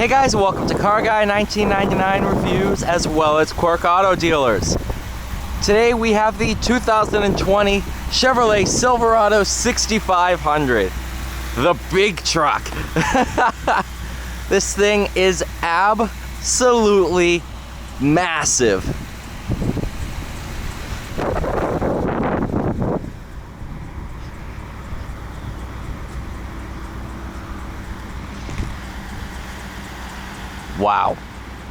Hey guys, welcome to Car Guy 1999 Reviews as well as Quirk Auto Dealers. Today we have the 2020 Chevrolet Silverado 6500. The big truck. This thing is absolutely massive. Wow,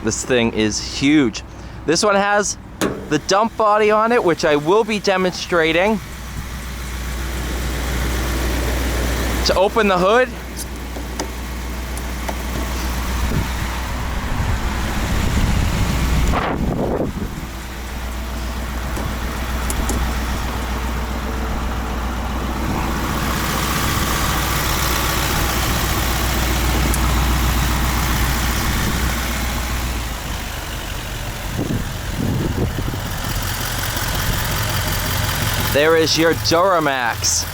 this thing is huge. This one has the dump body on it, which I will be demonstrating. To open the hood, there is your Duramax.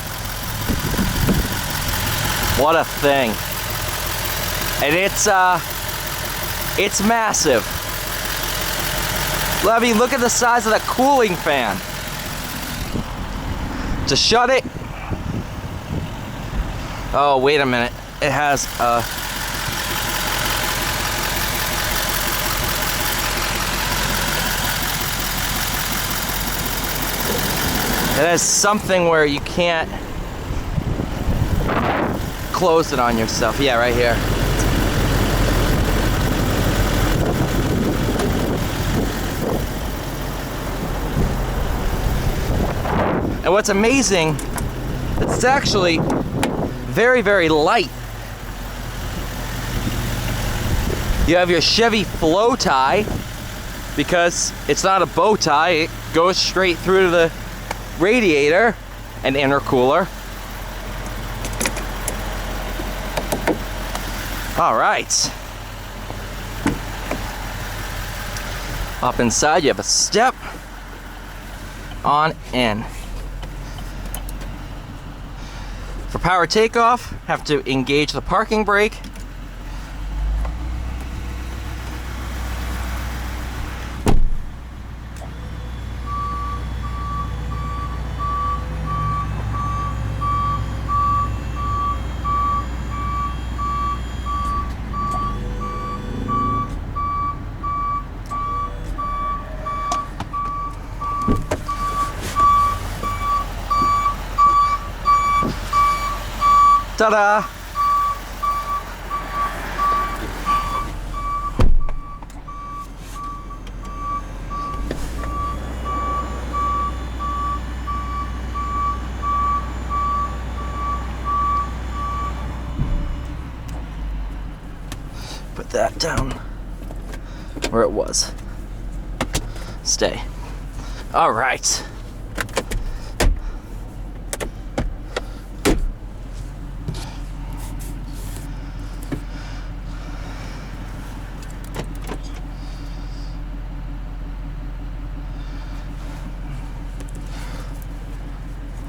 What a thing. And it's massive. Levy, look at the size of that cooling fan. To shut it. Oh, wait a minute. It has a something where you can't close it on yourself. Yeah, right here. And what's amazing, it's actually very, very light. You have your Chevy flow tie, because it's not a bow tie, it goes straight through to the radiator and intercooler. All right. Up inside, you have a step on in. For power takeoff, have to engage the parking brake. Ta-da! Put that down where it was. Stay. All right.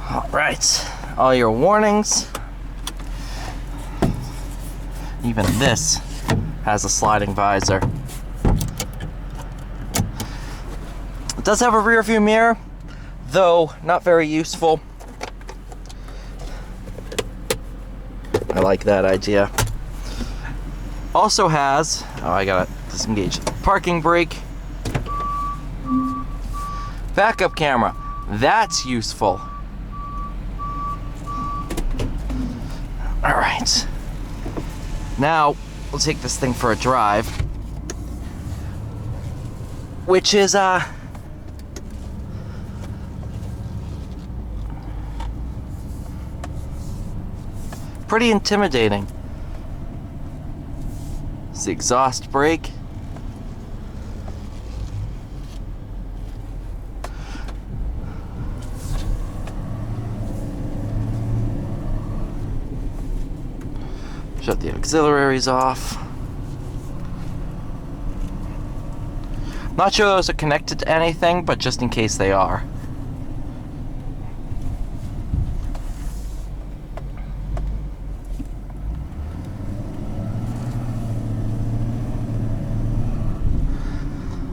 Alright, all your warnings. Even this has a sliding visor. It does have a rear view mirror, though not very useful. I like that idea. Also has, oh, I gotta disengage the parking brake. Backup camera, that's useful. All right, now we'll take this thing for a drive, which is pretty intimidating. It's the exhaust brake. Shut the auxiliaries off. Not sure those are connected to anything, but just in case they are.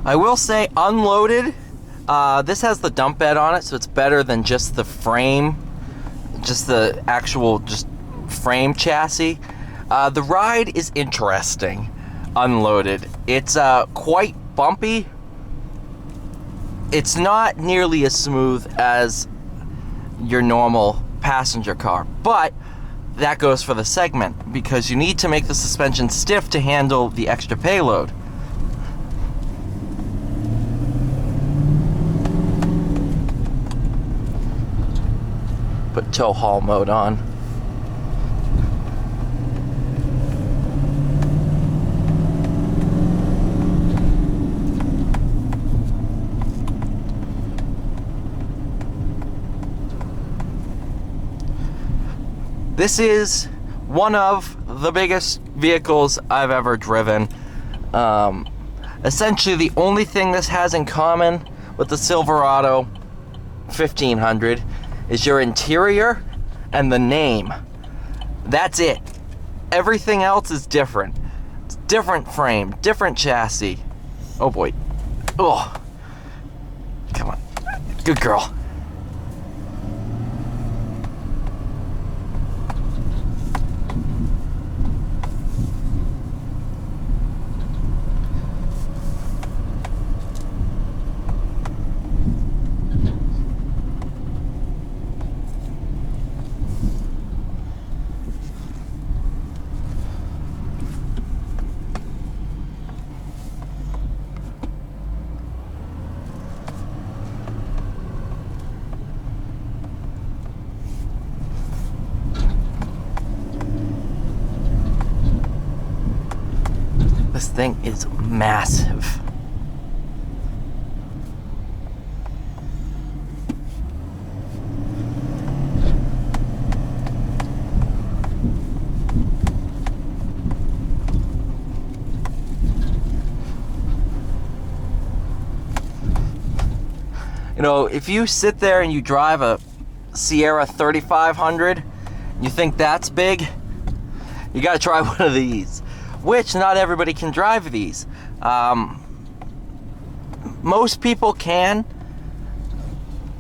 I will say, unloaded, this has the dump bed on it, so it's better than just the frame, just the actual frame chassis. The ride is interesting, unloaded. It's quite bumpy. It's not nearly as smooth as your normal passenger car, but that goes for the segment because you need to make the suspension stiff to handle the extra payload. Put tow haul mode on. This is one of the biggest vehicles I've ever driven. Essentially, the only thing this has in common with the Silverado 1500 is your interior and the name. That's it. Everything else is different. It's different frame, different chassis. Oh boy. Oh. Come on. Good girl. This thing is massive. You know, if you sit there and you drive a Sierra 3500, you think that's big, you gotta try one of these. Which not everybody can drive these. Most people can.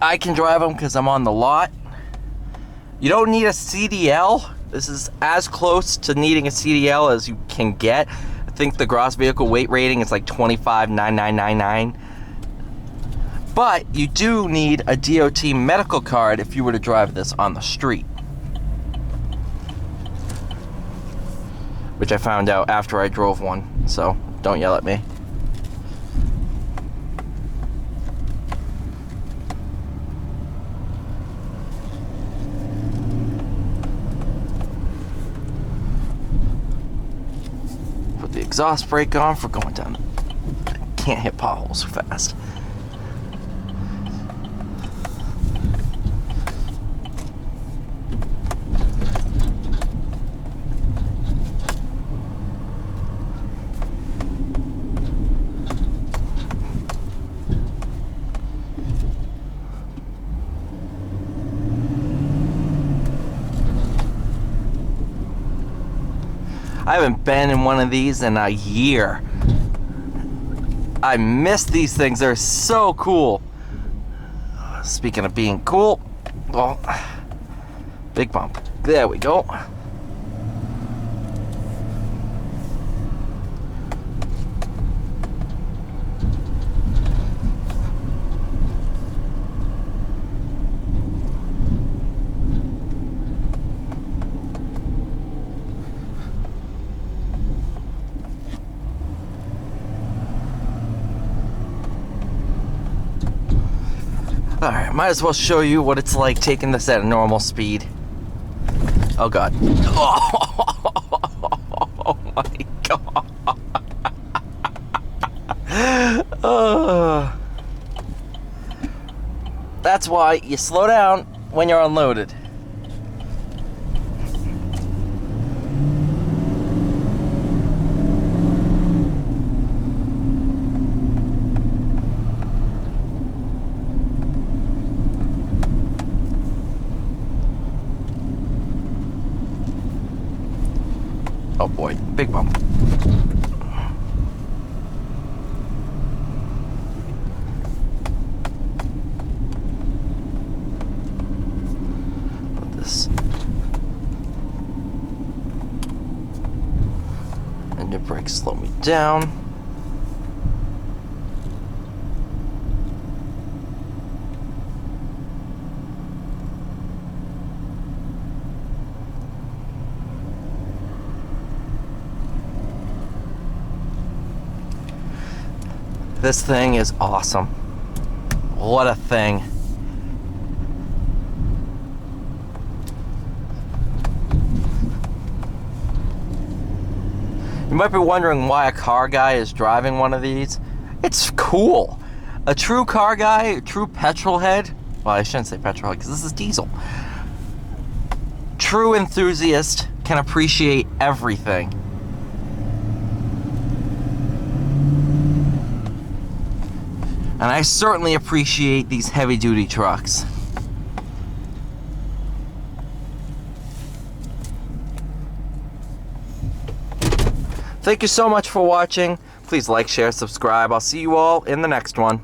I can drive them because I'm on the lot. You don't need a CDL. This is as close to needing a CDL as you can get. I think the gross vehicle weight rating is like 25,999. But you do need a DOT medical card if you were to drive this on the street. Which I found out after I drove one, so don't yell at me. Put the exhaust brake on for going down. Can't hit potholes so fast. I haven't been in one of these in a year. I miss these things. They're so cool. Speaking of being cool, well, big bump. There we go. Alright, might as well show you what it's like taking this at a normal speed. Oh god. Oh my god. That's why you slow down when you're unloaded. Oh boy, big bump. And the brakes slow me down. This thing is awesome. What a thing. You might be wondering why a car guy is driving one of these. It's cool. A true car guy, a true petrol head. Well, I shouldn't say petrol head because this is diesel. True enthusiast can appreciate everything. And I certainly appreciate these heavy-duty trucks. Thank you so much for watching. Please like, share, subscribe. I'll see you all in the next one.